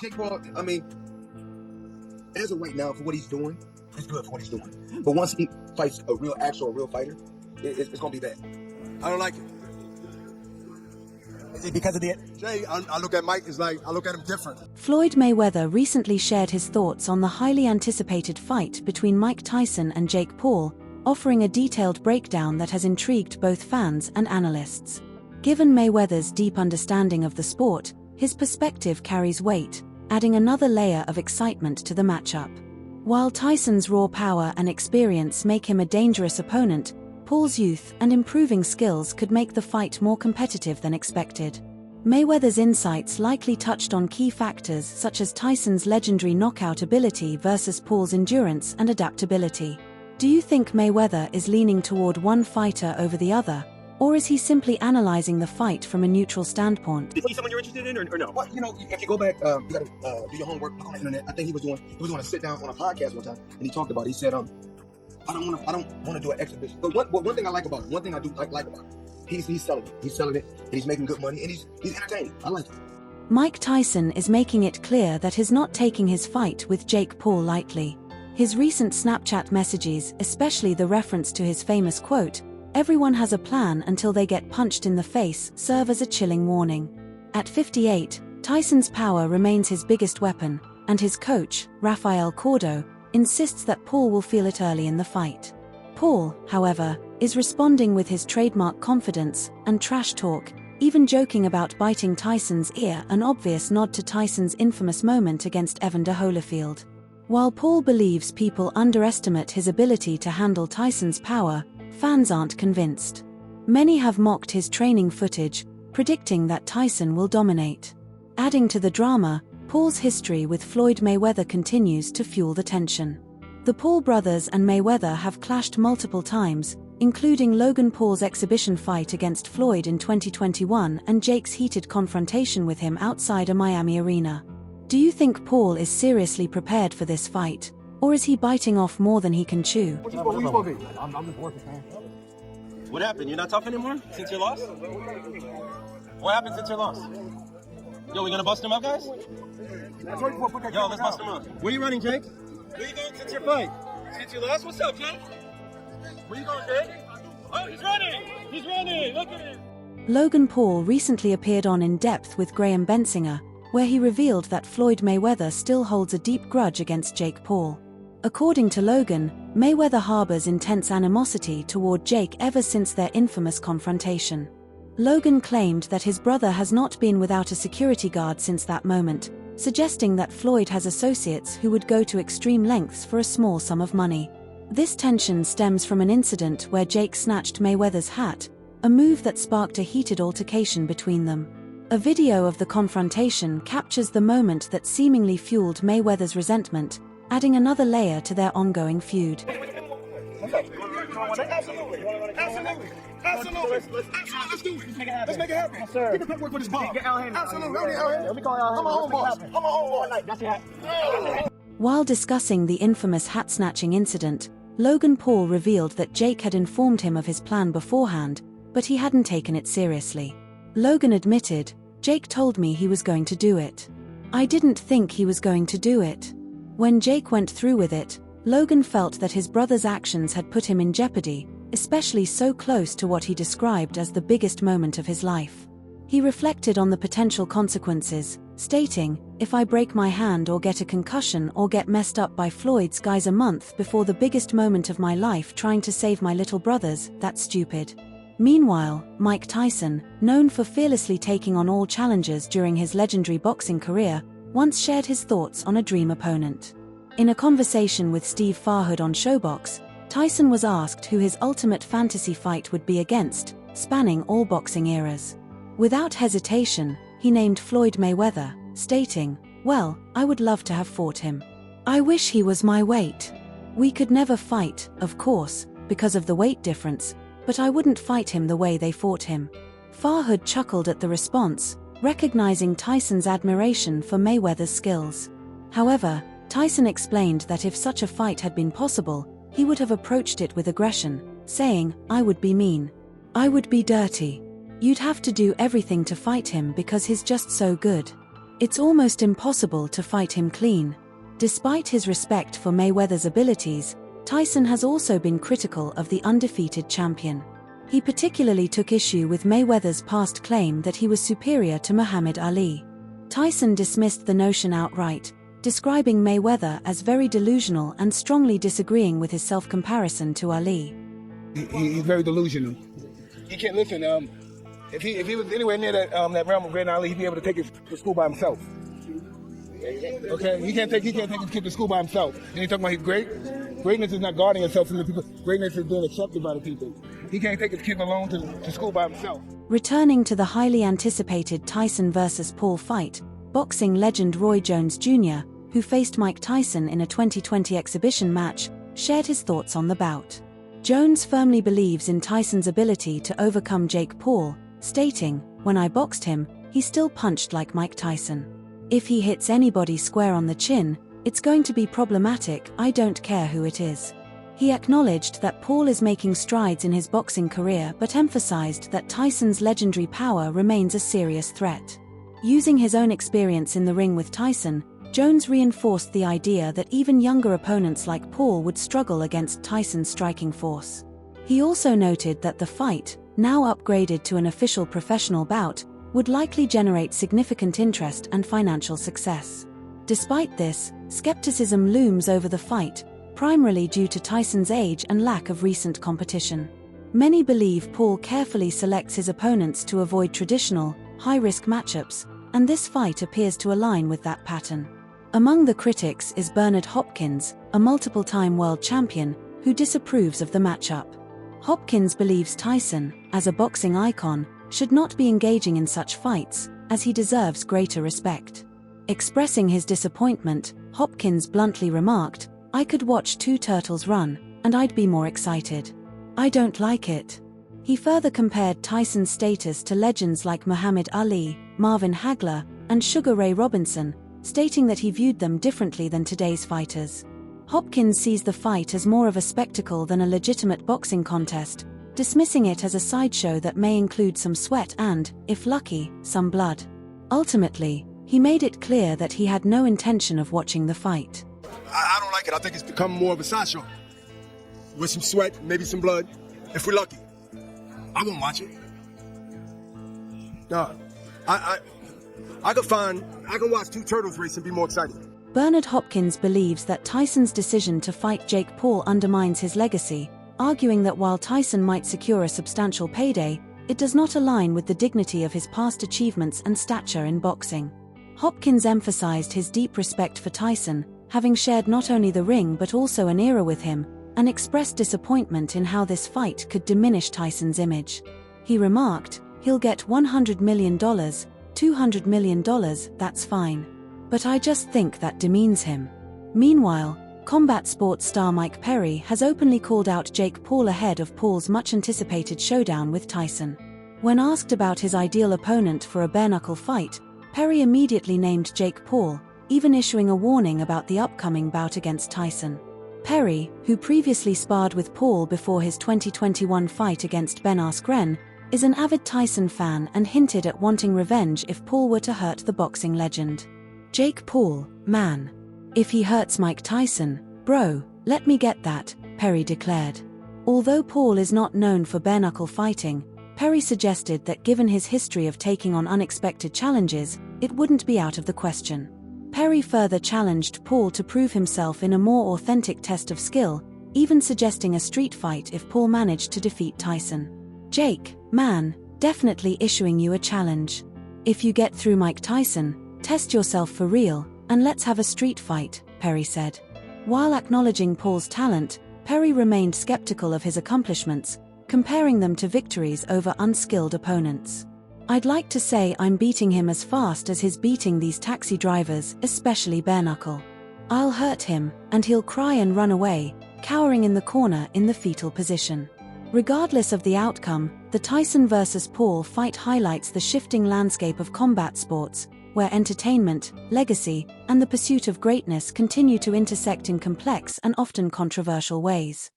Jake Paul, I mean, as of right now, for what he's doing, it's good for what he's doing. But once he fights a real fighter, it's gonna be bad. I don't like it. Is it because of the... Jay, I look at Mike, it's like, I look at him different. Floyd Mayweather recently shared his thoughts on the highly anticipated fight between Mike Tyson and Jake Paul, offering a detailed breakdown that has intrigued both fans and analysts. Given Mayweather's deep understanding of the sport, his perspective carries weight, adding another layer of excitement to the matchup. While Tyson's raw power and experience make him a dangerous opponent, Paul's youth and improving skills could make the fight more competitive than expected. Mayweather's insights likely touched on key factors such as Tyson's legendary knockout ability versus Paul's endurance and adaptability. Do you think Mayweather is leaning toward one fighter over the other, or is he simply analyzing the fight from a neutral standpoint? Is he someone you're interested in, or no? Well, you know, if you go back, you gotta do your homework, look on the internet. I think he was doing a sit down on a podcast one time, and he talked about it. He said, I don't want to do an exhibition. But one thing I like about it, one thing I do like about it, he's selling it. He's selling it, and he's making good money, and he's entertaining. I like it. Mike Tyson is making it clear that he's not taking his fight with Jake Paul lightly. His recent Snapchat messages, especially the reference to his famous quote, "Everyone has a plan until they get punched in the face," serve as a chilling warning. At 58, Tyson's power remains his biggest weapon, and his coach, Rafael Cordo, insists that Paul will feel it early in the fight. Paul, however, is responding with his trademark confidence and trash talk, even joking about biting Tyson's ear, an obvious nod to Tyson's infamous moment against Evander Holyfield. While Paul believes people underestimate his ability to handle Tyson's power, fans aren't convinced. Many have mocked his training footage, predicting that Tyson will dominate. Adding to the drama, Paul's history with Floyd Mayweather continues to fuel the tension. The Paul brothers and Mayweather have clashed multiple times, including Logan Paul's exhibition fight against Floyd in 2021 and Jake's heated confrontation with him outside a Miami arena. Do you think Paul is seriously prepared for this fight, or is he biting off more than he can chew? I'm just working, man. What happened? You're not tough anymore since your loss? What happened since your loss? Yo, we gonna bust him up, guys? Yo, let's bust him up. Where you running, Jake? Where you going since your fight? Since your loss? What's up, Jake? Where you going, Jake? Oh, he's running! He's running! Look at him! Logan Paul recently appeared on In Depth with Graham Bensinger, where he revealed that Floyd Mayweather still holds a deep grudge against Jake Paul. According to Logan, Mayweather harbors intense animosity toward Jake ever since their infamous confrontation. Logan claimed that his brother has not been without a security guard since that moment, suggesting that Floyd has associates who would go to extreme lengths for a small sum of money. This tension stems from an incident where Jake snatched Mayweather's hat, a move that sparked a heated altercation between them. A video of the confrontation captures the moment that seemingly fueled Mayweather's resentment, adding another layer to their ongoing feud. Absolutely. Let's do it. Let's make it happen. Yes, sir. Give me paperwork for this ball. Absolutely. Let me call you. I'm a home boss. I'm a home boss. That's it. While discussing the infamous hat-snatching incident, Logan Paul revealed that Jake had informed him of his plan beforehand, but he hadn't taken it seriously. Logan admitted, "Jake told me he was going to do it. I didn't think he was going to do it." When Jake went through with it, Logan felt that his brother's actions had put him in jeopardy, especially so close to what he described as the biggest moment of his life. He reflected on the potential consequences, stating, "If I break my hand or get a concussion or get messed up by Floyd's guys a month before the biggest moment of my life trying to save my little brothers, that's stupid." Meanwhile, Mike Tyson, known for fearlessly taking on all challengers during his legendary boxing career, once shared his thoughts on a dream opponent. In a conversation with Steve Farhood on Showbox, Tyson was asked who his ultimate fantasy fight would be against, spanning all boxing eras. Without hesitation, he named Floyd Mayweather, stating, "Well, I would love to have fought him. I wish he was my weight. We could never fight, of course, because of the weight difference, but I wouldn't fight him the way they fought him." Farhood chuckled at the response, recognizing Tyson's admiration for Mayweather's skills. However, Tyson explained that if such a fight had been possible, he would have approached it with aggression, saying, "I would be mean. I would be dirty. You'd have to do everything to fight him because he's just so good." It's almost impossible to fight him clean. Despite his respect for Mayweather's abilities, Tyson has also been critical of the undefeated champion. He particularly took issue with Mayweather's past claim that he was superior to Muhammad Ali. Tyson dismissed the notion outright, describing Mayweather as very delusional and strongly disagreeing with his self-comparison to Ali. He's very delusional. He can't listen. If he was anywhere near that realm of great Ali, he'd be able to take his to school by himself. Okay, he can't take his kid to school by himself. And he's talking about he's great. Greatness is not guarding yourself from the people. Greatness is being accepted by the people. He can't take his kid alone to school by himself. Returning to the highly anticipated Tyson vs. Paul fight, boxing legend Roy Jones Jr., who faced Mike Tyson in a 2020 exhibition match, shared his thoughts on the bout. Jones firmly believes in Tyson's ability to overcome Jake Paul, stating, "When I boxed him, he still punched like Mike Tyson. If he hits anybody square on the chin, it's going to be problematic, I don't care who it is." He acknowledged that Paul is making strides in his boxing career but emphasized that Tyson's legendary power remains a serious threat. Using his own experience in the ring with Tyson, Jones reinforced the idea that even younger opponents like Paul would struggle against Tyson's striking force. He also noted that the fight, now upgraded to an official professional bout, would likely generate significant interest and financial success. Despite this, skepticism looms over the fight, primarily due to Tyson's age and lack of recent competition. Many believe Paul carefully selects his opponents to avoid traditional, high-risk matchups, and this fight appears to align with that pattern. Among the critics is Bernard Hopkins, a multiple-time world champion, who disapproves of the matchup. Hopkins believes Tyson, as a boxing icon, should not be engaging in such fights, as he deserves greater respect. Expressing his disappointment, Hopkins bluntly remarked, "I could watch two turtles run, and I'd be more excited. I don't like it." He further compared Tyson's status to legends like Muhammad Ali, Marvin Hagler, and Sugar Ray Robinson, stating that he viewed them differently than today's fighters. Hopkins sees the fight as more of a spectacle than a legitimate boxing contest, dismissing it as a sideshow that may include some sweat and, if lucky, some blood. Ultimately, he made it clear that he had no intention of watching the fight. I don't like it. I think it's become more of a sideshow. With some sweat, maybe some blood, if we're lucky. I won't watch it. No, I can watch two turtles race and be more excited. Bernard Hopkins believes that Tyson's decision to fight Jake Paul undermines his legacy, arguing that while Tyson might secure a substantial payday, it does not align with the dignity of his past achievements and stature in boxing. Hopkins emphasized his deep respect for Tyson, having shared not only the ring but also an era with him, and expressed disappointment in how this fight could diminish Tyson's image. He remarked, "He'll get $100 million, $200 million, that's fine. But I just think that demeans him." Meanwhile, combat sports star Mike Perry has openly called out Jake Paul ahead of Paul's much-anticipated showdown with Tyson. When asked about his ideal opponent for a bare-knuckle fight, Perry immediately named Jake Paul, even issuing a warning about the upcoming bout against Tyson. Perry, who previously sparred with Paul before his 2021 fight against Ben Askren, is an avid Tyson fan and hinted at wanting revenge if Paul were to hurt the boxing legend. "Jake Paul, man. If he hurts Mike Tyson, bro, let me get that," Perry declared. Although Paul is not known for bare-knuckle fighting, Perry suggested that given his history of taking on unexpected challenges, it wouldn't be out of the question. Perry further challenged Paul to prove himself in a more authentic test of skill, even suggesting a street fight if Paul managed to defeat Tyson. "Jake, man, definitely issuing you a challenge. If you get through Mike Tyson, test yourself for real, and let's have a street fight," Perry said. While acknowledging Paul's talent, Perry remained skeptical of his accomplishments, comparing them to victories over unskilled opponents. "I'd like to say I'm beating him as fast as he's beating these taxi drivers, especially bare-knuckle. I'll hurt him, and he'll cry and run away, cowering in the corner in the fetal position." Regardless of the outcome, the Tyson vs. Paul fight highlights the shifting landscape of combat sports, where entertainment, legacy, and the pursuit of greatness continue to intersect in complex and often controversial ways.